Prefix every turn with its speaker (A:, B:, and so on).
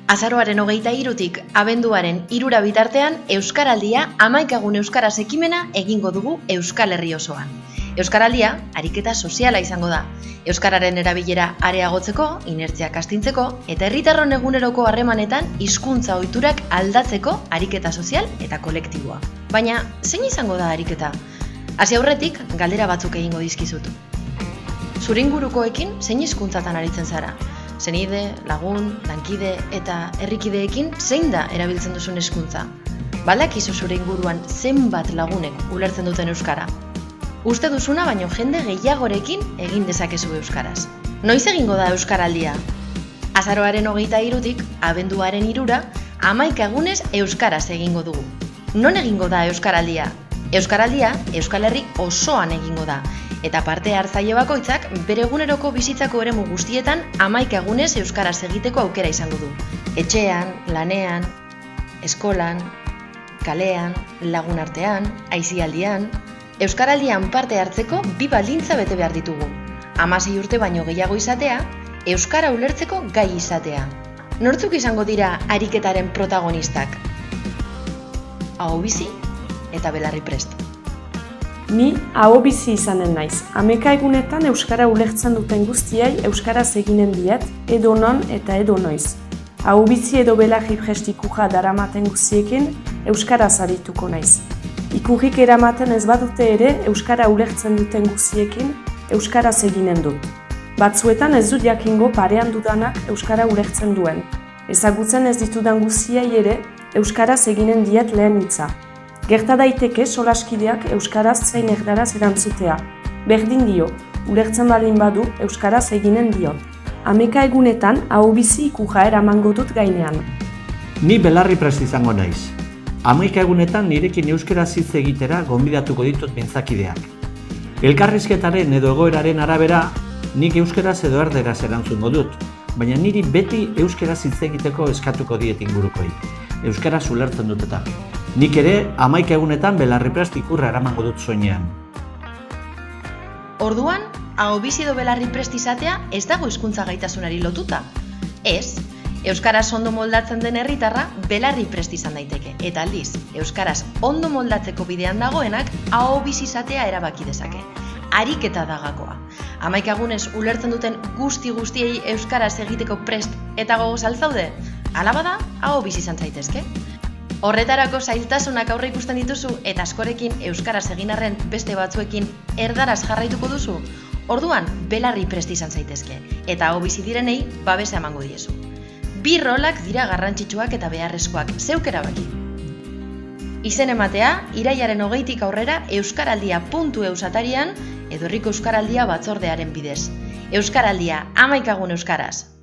A: Azaroaren 23tik abenduaren 3 bitartean Euskaraldia 11 egun euskaraz ekimena egingo dugu Euskal Herri osoan. Euskaraldia ariketa soziala izango da. Euskararen erabilera areagotzeko, inertziak astintzeko eta herritarron eguneroko harremanetan hizkuntza ohiturak aldatzeko ariketa sozial eta kolektiboa. Baina zein izango da ariketa? Hasi aurretik galdera batzuk egingo dizkizut. Zure ingurukoekin zein hizkuntzatan aritzen zara? Senide, lagun, lankide eta herrikideekin zein da erabiltzen duzun hizkuntza? Badakizu zure inguruan zenbat lagunek ulertzen duten euskara? Uste duzuna baino jende gehiagorekin egin dezakezu euskaraz. Noiz egingo da Euskaraldia? Azaroaren 23tik abenduaren 3ra 11 egunez euskaraz egingo dugu. Non egingo da Euskaraldia? Euskaraldia Euskal Herri osoan egingo da. Eta parte hartzaile bakoitzak bere eguneroko bizitzako eremu guztietan 11 egunez euskaraz egiteko aukera izango du. Etxean, lanean, eskolan, kalean, lagun artean, aisialdian. Euskaraldian parte hartzeko 2 baldintza bete behar ditugu. 16 urte baino gehiago izatea, euskara ulertzeko gai izatea. Nortzuk izango dira ariketaren protagonistak? Aho bizi eta belarri prest.
B: Ni aho bizi izanen naiz. 11 egunetan euskara ulertzen duten guztiei euskaraz eginen diet, edonon eta edonoiz. Aho bizi edo belarri prest ikurra daramaten guztiekin euskaraz arituko naiz. Ikurrik eramaten ez badute ere euskara ulertzen duten guztiekin euskaraz eginen dut. Batzuetan ez dut jakingo parean dudanak euskara ulertzen duen. Ezagutzen ez ditudan guztiei ere euskaraz eginen diet lehen hitza. Gerta daiteke solaskideak euskaraz zein erdaraz erantzutea. Berdin dio, ulertzen balin badu euskaraz eginen diot. 11 egunetan aho bizi ikurra eramango dut gainean.
C: Ni belarri prest izango naiz. 11 egunetan nirekin euskaraz hitz egitera gonbidatuko ditut mintzakideak. Elkarrizketaren edo egoeraren arabera, nik euskaraz edo erderaz erantzungo dut, baina niri beti euskaraz hitz egiteko eskatuko diet ingurukoi. Euskaraz ulertzen dut eta. Nik ere 11 egunetan belarri prest ikurra eramango dut soinean.
A: Orduan, aho bizi edo belarri prest izatea ez dago hizkuntza gaitasunari lotuta. Ez, euskaraz ondo moldatzen den herritarra belarri prest izan daiteke, eta aldiz, euskaraz ondo moldatzeko bidean dagoenak aho bizi izatea erabaki dezake. Ariketa da gakoa. 11 egunez ulertzen duten guztiei euskaraz egiteko prest eta gogoz altzaude? Hala bada, aho bizi izan zaitezke. Horretarako zailtasunak aurre ikusten dituzu eta askorekin euskaraz egin arren beste batzuekin erdaraz jarraituko duzu? Orduan, belarri prest izan zaitezke eta aho bizi direnei babesa emango diezu. 2 rolak dira garrantzitsuak eta beharrezkoak, zeuk erabaki. Izen ematea, irailaren 20tik aurrera euskaraldia.eus atarian edo herriko euskaraldia batzordearen bidez. Euskaraldia 11 egun euskaraz.